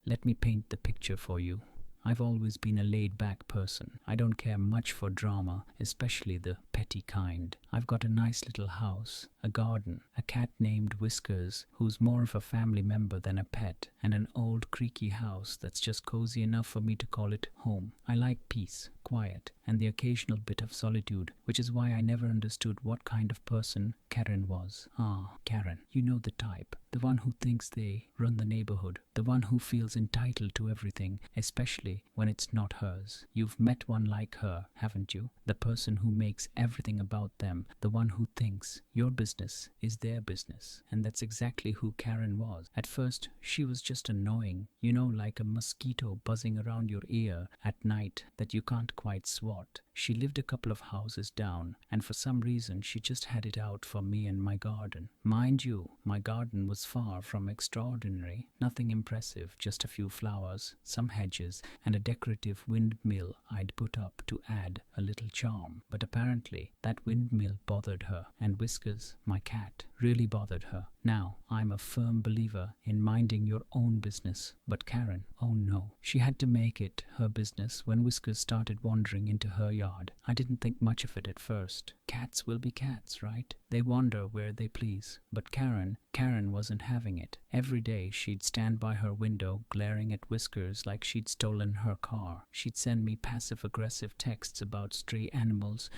Let me paint the picture for you. I've always been a laid-back person. I don't care much for drama, especially the petty kind. I've got a nice little house, a garden, a cat named Whiskers, who's more of a family member than a pet, and an old creaky house that's just cozy enough for me to call it home. I like peace, quiet, and the occasional bit of solitude, which is why I never understood what kind of person Karen was. Ah, Karen, you know the type. The one who thinks they run the neighborhood. The one who feels entitled to everything, especially when it's not hers. You've met one like her, haven't you? The person who makes everything about them. The one who thinks your business is their business. And that's exactly who Karen was. At first, she was just annoying. You know, like a mosquito buzzing around your ear at night that you can't quite swat. She lived a couple of houses down, and for some reason she just had it out for me and my garden. Mind you, my garden was far from extraordinary. Nothing impressive, just a few flowers, some hedges, and a decorative windmill I'd put up to add a little charm. But apparently that windmill bothered her, and Whiskers, my cat, really bothered her. Now, I'm a firm believer in minding your own business, but Karen, oh no. She had to make it her business when Whiskers started wandering into her yard. I didn't think much of it at first. Cats will be cats, right? They wander where they please. But Karen wasn't having it. Every day she'd stand by her window glaring at Whiskers like she'd stolen her car. She'd send me passive-aggressive texts about stray animals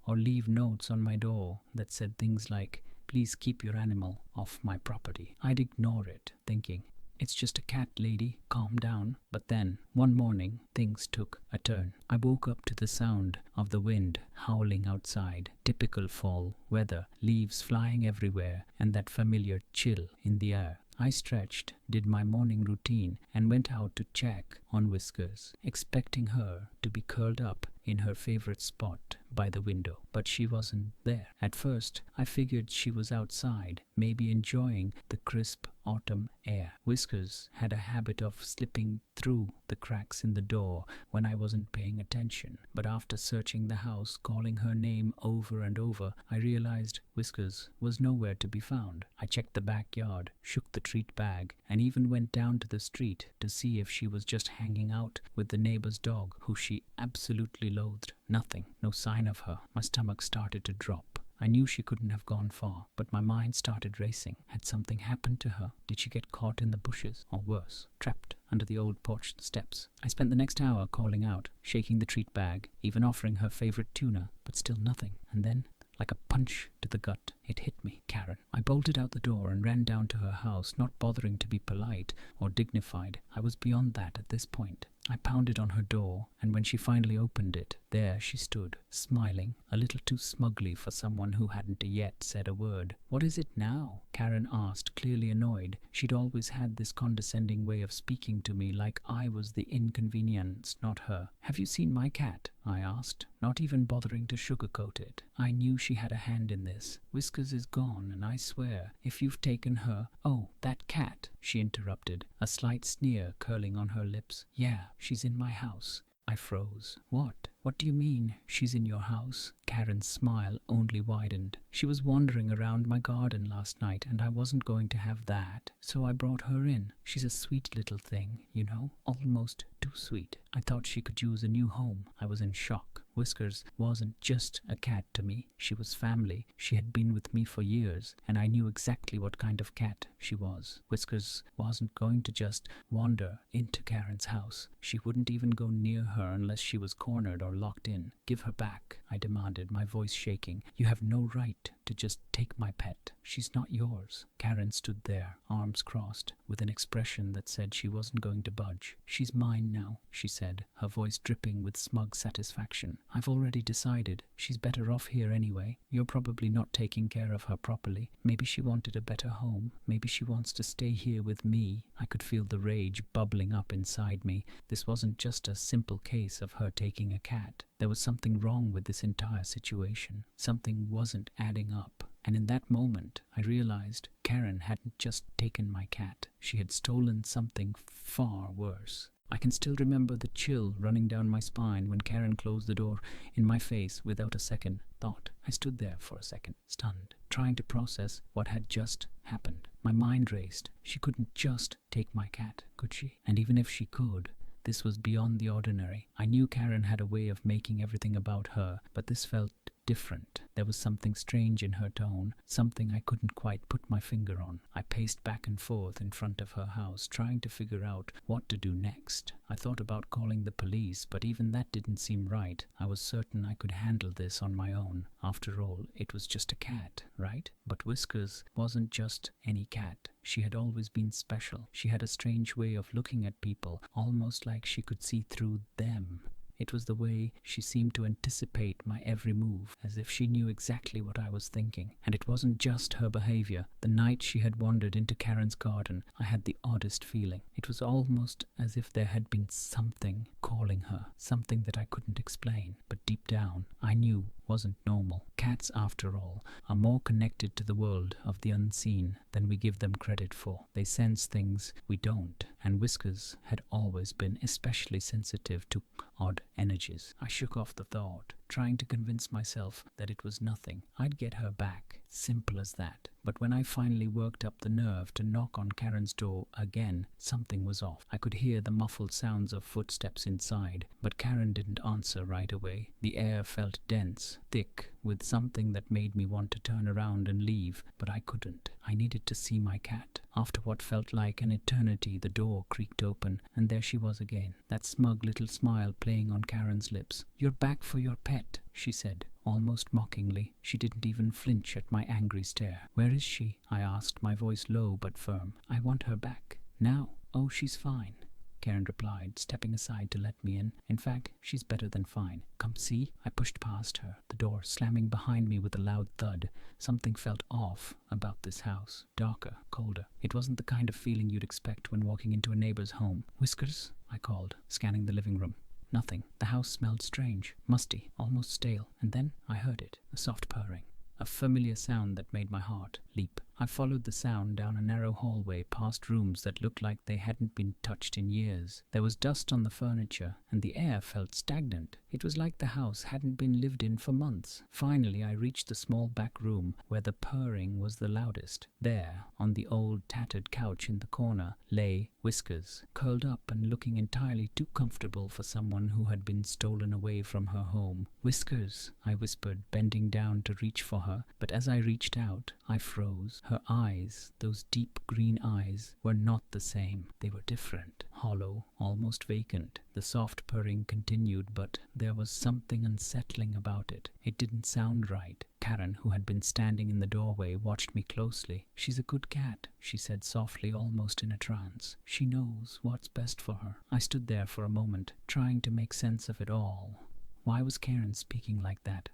or leave notes on my door that said things like, "Please keep your animal off my property." I'd ignore it, thinking, "It's just a cat, lady, calm down." But then, one morning, things took a turn. I woke up to the sound of the wind howling outside. Typical fall weather, leaves flying everywhere, and that familiar chill in the air. I stretched, did my morning routine, and went out to check on Whiskers, expecting her to be curled up in her favorite spot by the window. But she wasn't there. At first, I figured she was outside, maybe enjoying the crisp autumn air. Whiskers had a habit of slipping through the cracks in the door when I wasn't paying attention. But after searching the house, calling her name over and over, I realized Whiskers was nowhere to be found. I checked the backyard, shook the treat bag, and even went down to the street to see if she was just hanging out with the neighbor's dog, who she absolutely loathed. Nothing, no sign of her. My stomach started to drop. I knew she couldn't have gone far, but my mind started racing. Had something happened to her? Did she get caught in the bushes? Or worse, trapped under the old porch steps? I spent the next hour calling out, shaking the treat bag, even offering her favorite tuna, but still nothing. And then, like a punch to the gut, it hit me. Karen. I bolted out the door and ran down to her house, not bothering to be polite or dignified. I was beyond that at this point. I pounded on her door, and when she finally opened it, there she stood, smiling, a little too smugly for someone who hadn't yet said a word. "What is it now?" Karen asked, clearly annoyed. She'd always had this condescending way of speaking to me like I was the inconvenience, not her. "Have you seen my cat?" I asked, not even bothering to sugarcoat it. I knew she had a hand in this. "Whiskers is gone, and I swear, if you've taken her—" "Oh, that cat," she interrupted, a slight sneer curling on her lips. "Yeah, she's in my house." I froze. "What? What do you mean, she's in your house?" Karen's smile only widened. "She was wandering around my garden last night, and I wasn't going to have that, so I brought her in. She's a sweet little thing, you know, almost too sweet. I thought she could use a new home." I was in shock. Whiskers wasn't just a cat to me. She was family. She had been with me for years, and I knew exactly what kind of cat she was. Whiskers wasn't going to just wander into Karen's house. She wouldn't even go near her unless she was cornered or locked in. "Give her back," I demanded, my voice shaking. "You have no right to just take my pet. She's not yours." Karen stood there, arms crossed, with an expression that said she wasn't going to budge. "She's mine now," she said, her voice dripping with smug satisfaction. "I've already decided. She's better off here anyway. You're probably not taking care of her properly. Maybe she wanted a better home. Maybe she wants to stay here with me." I could feel the rage bubbling up inside me. This wasn't just a simple case of her taking a cat. There was something wrong with this entire situation. Something wasn't adding up. And in that moment, I realized Karen hadn't just taken my cat. She had stolen something far worse. I can still remember the chill running down my spine when Karen closed the door in my face without a second thought. I stood there for a second, stunned, trying to process what had just happened. My mind raced. She couldn't just take my cat, could she? And even if she could, this was beyond the ordinary. I knew Karen had a way of making everything about her, but this felt different. There was something strange in her tone, something I couldn't quite put my finger on. I paced back and forth in front of her house, trying to figure out what to do next. I thought about calling the police, but even that didn't seem right. I was certain I could handle this on my own. After all, it was just a cat, right? But Whiskers wasn't just any cat. She had always been special. She had a strange way of looking at people, almost like she could see through them. It was the way she seemed to anticipate my every move, as if she knew exactly what I was thinking. And it wasn't just her behavior. The night she had wandered into Karen's garden, I had the oddest feeling. It was almost as if there had been something calling her, something that I couldn't explain, but deep down I knew wasn't normal. Cats, after all, are more connected to the world of the unseen than we give them credit for. They sense things we don't, and Whiskers had always been especially sensitive to odd energies. I shook off the thought, trying to convince myself that it was nothing. I'd get her back. Simple as that. But when I finally worked up the nerve to knock on Karen's door again, something was off. I could hear the muffled sounds of footsteps inside, but Karen didn't answer right away. The air felt dense, thick, with something that made me want to turn around and leave, but I couldn't. I needed to see my cat. After what felt like an eternity, the door creaked open, and there she was again, that smug little smile playing on Karen's lips. "You're back for your pet," she said, almost mockingly. She didn't even flinch at my angry stare. "Where is she?" I asked, my voice low but firm. "I want her back. Now." "Oh, she's fine," Karen replied, stepping aside to let me in. "In fact, she's better than fine. Come see." I pushed past her, the door slamming behind me with a loud thud. Something felt off about this house. Darker, colder. It wasn't the kind of feeling you'd expect when walking into a neighbor's home. "Whiskers?" I called, scanning the living room. Nothing. The house smelled strange, musty, almost stale. And then I heard it, a soft purring, a familiar sound that made my heart leap. I followed the sound down a narrow hallway, past rooms that looked like they hadn't been touched in years. There was dust on the furniture, and the air felt stagnant. It was like the house hadn't been lived in for months. Finally, I reached the small back room where the purring was the loudest. There, on the old tattered couch in the corner, lay Whiskers, curled up and looking entirely too comfortable for someone who had been stolen away from her home. "Whiskers," I whispered, bending down to reach for her, but as I reached out, I froze. Her eyes, those deep green eyes, were not the same. They were different, hollow, almost vacant. The soft purring continued, but there was something unsettling about it. It didn't sound right. Karen, who had been standing in the doorway, watched me closely. "She's a good cat," she said softly, almost in a trance. "She knows what's best for her." I stood there for a moment, trying to make sense of it all. Why was Karen speaking like that?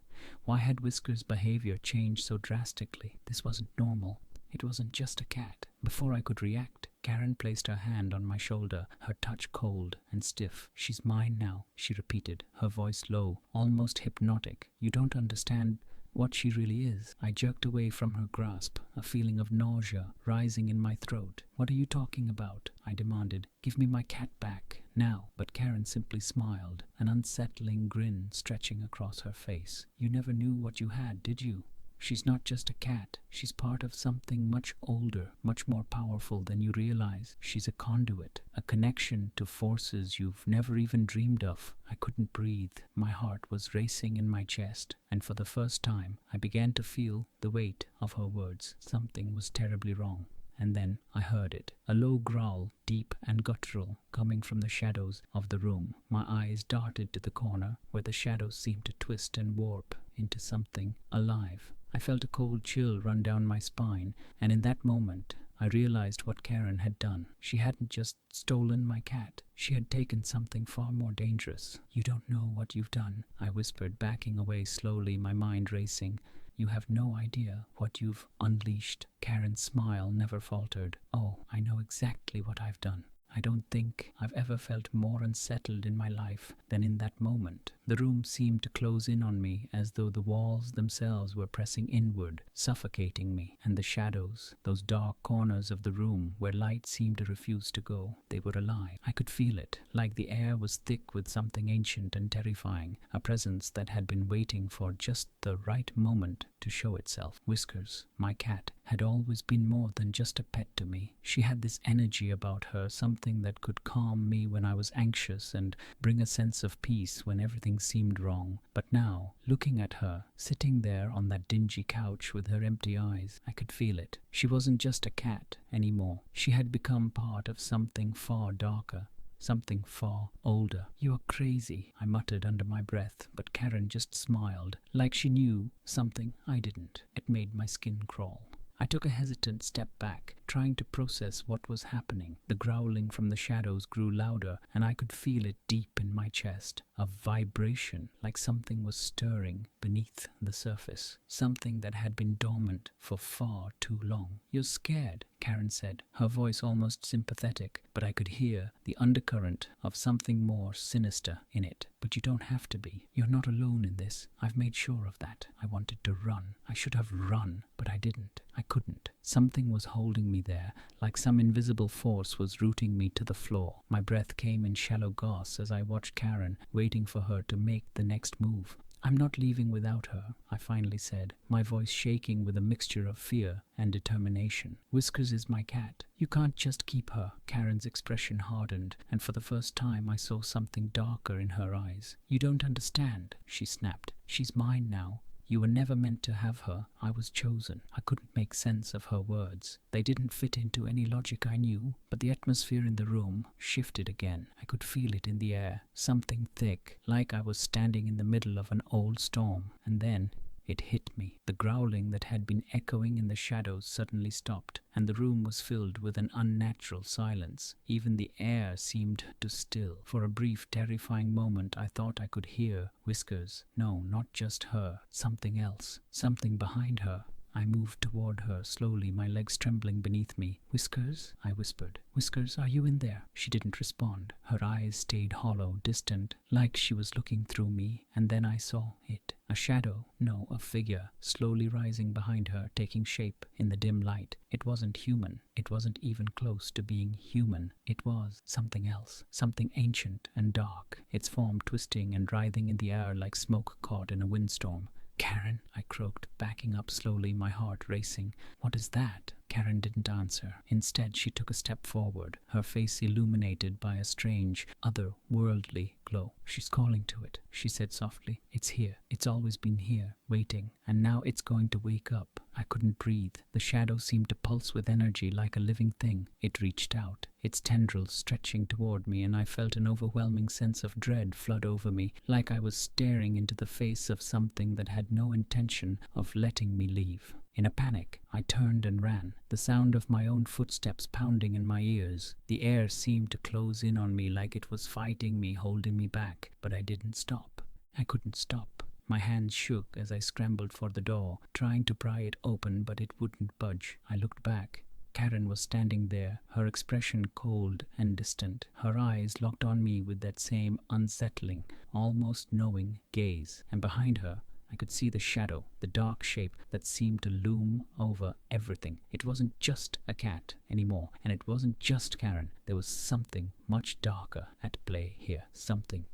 Why had Whiskers' behavior changed so drastically? This wasn't normal. It wasn't just a cat. Before I could react, Karen placed her hand on my shoulder, her touch cold and stiff. "She's mine now," she repeated, her voice low, almost hypnotic. "You don't understand what she really is." I jerked away from her grasp, a feeling of nausea rising in my throat. "What are you talking about?" I demanded. "Give me my cat back, now." But Karen simply smiled, an unsettling grin stretching across her face. "You never knew what you had, did you? She's not just a cat. She's part of something much older, much more powerful than you realize. She's a conduit, a connection to forces you've never even dreamed of." I couldn't breathe. My heart was racing in my chest, and for the first time, I began to feel the weight of her words. Something was terribly wrong. And then I heard it, a low growl, deep and guttural, coming from the shadows of the room. My eyes darted to the corner, where the shadows seemed to twist and warp into something alive. I felt a cold chill run down my spine, and in that moment, I realized what Karen had done. She hadn't just stolen my cat. She had taken something far more dangerous. "You don't know what you've done," I whispered, backing away slowly, my mind racing. "You have no idea what you've unleashed." Karen's smile never faltered. "Oh, I know exactly what I've done. I don't think I've ever felt more unsettled in my life than in that moment. The room seemed to close in on me as though the walls themselves were pressing inward, suffocating me, and the shadows, those dark corners of the room where light seemed to refuse to go, they were alive. I could feel it, like the air was thick with something ancient and terrifying, a presence that had been waiting for just the right moment to show itself. Whiskers, my cat, had always been more than just a pet to me. She had this energy about her, something that could calm me when I was anxious and bring a sense of peace when everything seemed wrong. But now, looking at her, sitting there on that dingy couch with her empty eyes, I could feel it. She wasn't just a cat anymore. She had become part of something far darker, something far older. "You are crazy," I muttered under my breath, but Karen just smiled, like she knew something I didn't. It made my skin crawl. I took a hesitant step back, trying to process what was happening. The growling from the shadows grew louder, and I could feel it deep in my chest. A vibration, like something was stirring beneath the surface. Something that had been dormant for far too long. "You're scared," Karen said, her voice almost sympathetic, but I could hear the undercurrent of something more sinister in it. "But you don't have to be. You're not alone in this. I've made sure of that." I wanted to run. I should have run, but I didn't. I couldn't. Something was holding me there, like some invisible force was rooting me to the floor. My breath came in shallow gasps as I watched Karen, waiting for her to make the next move. "I'm not leaving without her," I finally said, my voice shaking with a mixture of fear and determination. "Whiskers is my cat. You can't just keep her." Karen's expression hardened, and for the first time I saw something darker in her eyes. "You don't understand," she snapped. "She's mine now. You were never meant to have her. I was chosen." I couldn't make sense of her words. They didn't fit into any logic I knew, but the atmosphere in the room shifted again. I could feel it in the air, something thick, like I was standing in the middle of an old storm. And then it hit me. The growling that had been echoing in the shadows suddenly stopped, and the room was filled with an unnatural silence. Even the air seemed to still. For a brief, terrifying moment, I thought I could hear Whiskers. No, not just her. Something else. Something behind her. I moved toward her slowly, my legs trembling beneath me. "Whiskers?" I whispered. "Whiskers, are you in there?" She didn't respond. Her eyes stayed hollow, distant, like she was looking through me, and then I saw it. A shadow, no, a figure, slowly rising behind her, taking shape in the dim light. It wasn't human. It wasn't even close to being human. It was something else, something ancient and dark, its form twisting and writhing in the air like smoke caught in a windstorm. "Karen," I croaked, backing up slowly, my heart racing. "What is that?" Karen didn't answer. Instead, she took a step forward, her face illuminated by a strange, otherworldly glow. "She's calling to it," she said softly. "It's here. It's always been here, waiting, and now it's going to wake up." I couldn't breathe. The shadow seemed to pulse with energy like a living thing. It reached out, its tendrils stretching toward me, and I felt an overwhelming sense of dread flood over me, like I was staring into the face of something that had no intention of letting me leave. In a panic, I turned and ran, the sound of my own footsteps pounding in my ears. The air seemed to close in on me like it was fighting me, holding me back, but I didn't stop. I couldn't stop. My hands shook as I scrambled for the door, trying to pry it open, but it wouldn't budge. I looked back. Karen was standing there, her expression cold and distant, her eyes locked on me with that same unsettling, almost knowing gaze. And behind her, I could see the shadow, the dark shape that seemed to loom over everything. It wasn't just a cat anymore, and it wasn't just Karen. There was something much darker at play here, something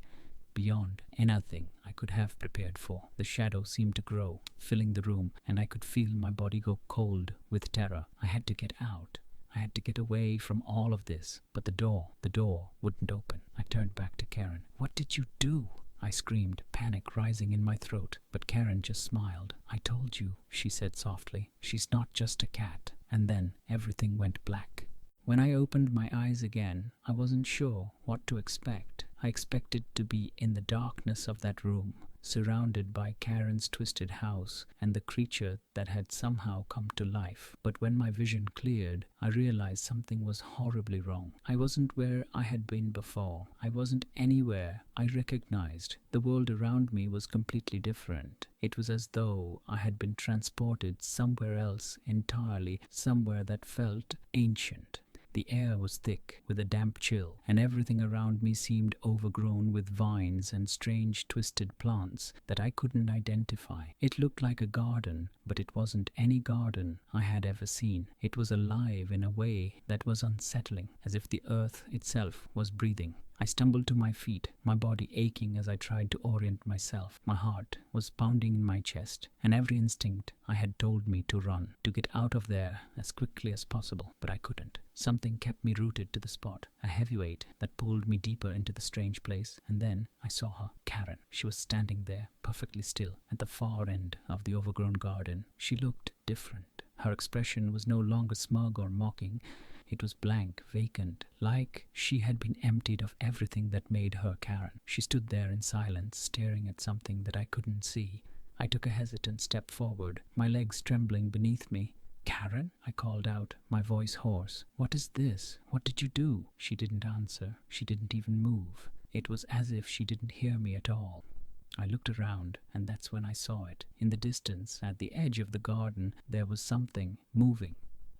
beyond anything I could have prepared for. The shadow seemed to grow, filling the room, and I could feel my body go cold with terror. I had to get out. I had to get away from all of this. But the door wouldn't open. I turned back to Karen. "What did you do?" I screamed, panic rising in my throat. But Karen just smiled. "I told you," she said softly. "She's not just a cat." And then everything went black. When I opened my eyes again, I wasn't sure what to expect. I expected to be in the darkness of that room, surrounded by Karen's twisted house and the creature that had somehow come to life. But when my vision cleared, I realized something was horribly wrong. I wasn't where I had been before. I wasn't anywhere I recognized. The world around me was completely different. It was as though I had been transported somewhere else entirely, somewhere that felt ancient. The air was thick with a damp chill, and everything around me seemed overgrown with vines and strange twisted plants that I couldn't identify. It looked like a garden, but it wasn't any garden I had ever seen. It was alive in a way that was unsettling, as if the earth itself was breathing. I stumbled to my feet, my body aching as I tried to orient myself. My heart was pounding in my chest, and every instinct I had told me to run, to get out of there as quickly as possible, but I couldn't. Something kept me rooted to the spot, a heavy weight that pulled me deeper into the strange place. And then I saw her, Karen. She was standing there, perfectly still, at the far end of the overgrown garden. She looked different. Her expression was no longer smug or mocking. It was blank, vacant, like she had been emptied of everything that made her Karen. She stood there in silence, staring at something that I couldn't see. I took a hesitant step forward, my legs trembling beneath me. "Karen?" I called out, my voice hoarse. "What is this? What did you do?" She didn't answer. She didn't even move. It was as if she didn't hear me at all. I looked around, and that's when I saw it. In the distance, at the edge of the garden, there was something moving.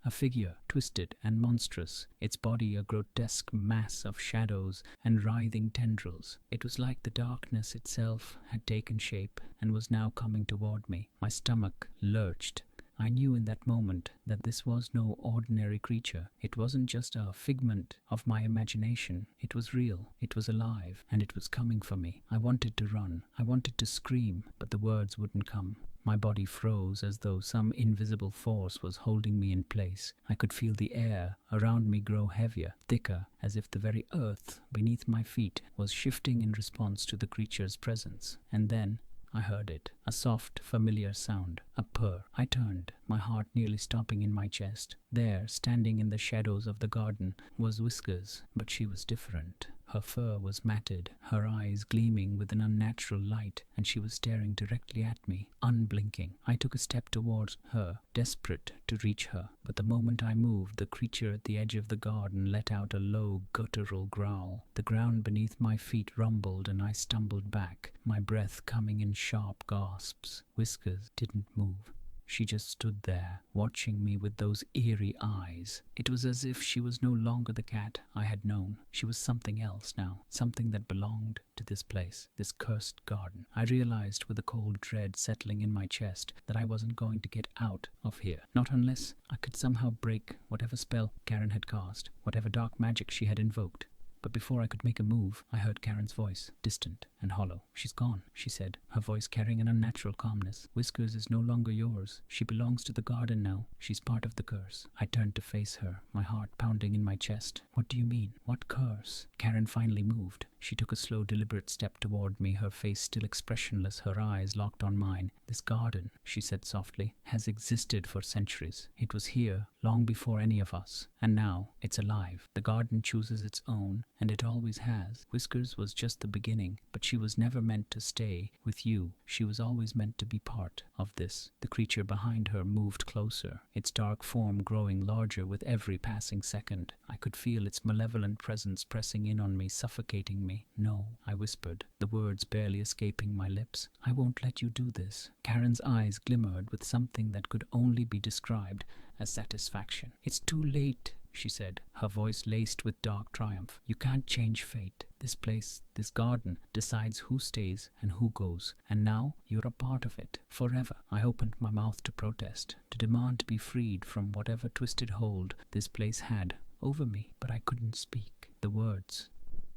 A figure, twisted and monstrous, its body a grotesque mass of shadows and writhing tendrils. It was like the darkness itself had taken shape and was now coming toward me. My stomach lurched. I knew in that moment that this was no ordinary creature. It wasn't just a figment of my imagination. It was real, it was alive, and it was coming for me. I wanted to run, I wanted to scream, but the words wouldn't come. My body froze as though some invisible force was holding me in place. I could feel the air around me grow heavier, thicker, as if the very earth beneath my feet was shifting in response to the creature's presence. And then I heard it, a soft, familiar sound, a purr. I turned, my heart nearly stopping in my chest. There, standing in the shadows of the garden, was Whiskers, but she was different. Her fur was matted, her eyes gleaming with an unnatural light, and she was staring directly at me, unblinking. I took a step towards her, desperate to reach her, but the moment I moved, the creature at the edge of the garden let out a low, guttural growl. The ground beneath my feet rumbled, and I stumbled back, my breath coming in sharp gasps. Whiskers didn't move. She just stood there, watching me with those eerie eyes. It was as if she was no longer the cat I had known. She was something else now, something that belonged to this place, this cursed garden. I realized with a cold dread settling in my chest that I wasn't going to get out of here. Not unless I could somehow break whatever spell Karen had cast, whatever dark magic she had invoked. But before I could make a move, I heard Karen's voice, distant and hollow. "She's gone," she said, her voice carrying an unnatural calmness. "Whiskers is no longer yours. She belongs to the garden now. She's part of the curse." I turned to face her, my heart pounding in my chest. "What do you mean? What curse?" Karen finally moved. She took a slow, deliberate step toward me, her face still expressionless, her eyes locked on mine. "This garden," she said softly, "has existed for centuries. It was here long before any of us, and now it's alive. The garden chooses its own, and it always has. Whiskers was just the beginning, but she was never meant to stay with you. She was always meant to be part of this." The creature behind her moved closer, its dark form growing larger with every passing second. I could feel its malevolent presence pressing in on me, suffocating me. "No," I whispered, the words barely escaping my lips. "I won't let you do this." Karen's eyes glimmered with something that could only be described as satisfaction. "It's too late," she said, her voice laced with dark triumph. "You can't change fate. This place, this garden, decides who stays and who goes, and now you're a part of it, forever." I opened my mouth to protest, to demand to be freed from whatever twisted hold this place had over me, but I couldn't speak. The words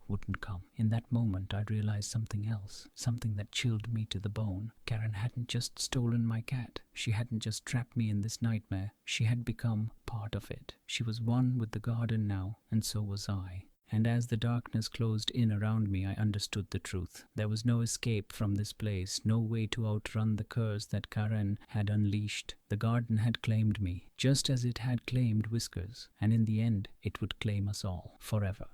wouldn't come. In that moment I realized something else, something that chilled me to the bone. Karen hadn't just stolen my cat. She hadn't just trapped me in this nightmare. She had become part of it. She was one with the garden now, and so was I. And as the darkness closed in around me, I understood the truth. There was no escape from this place, no way to outrun the curse that Karen had unleashed. The garden had claimed me, just as it had claimed Whiskers, and in the end, it would claim us all, forever.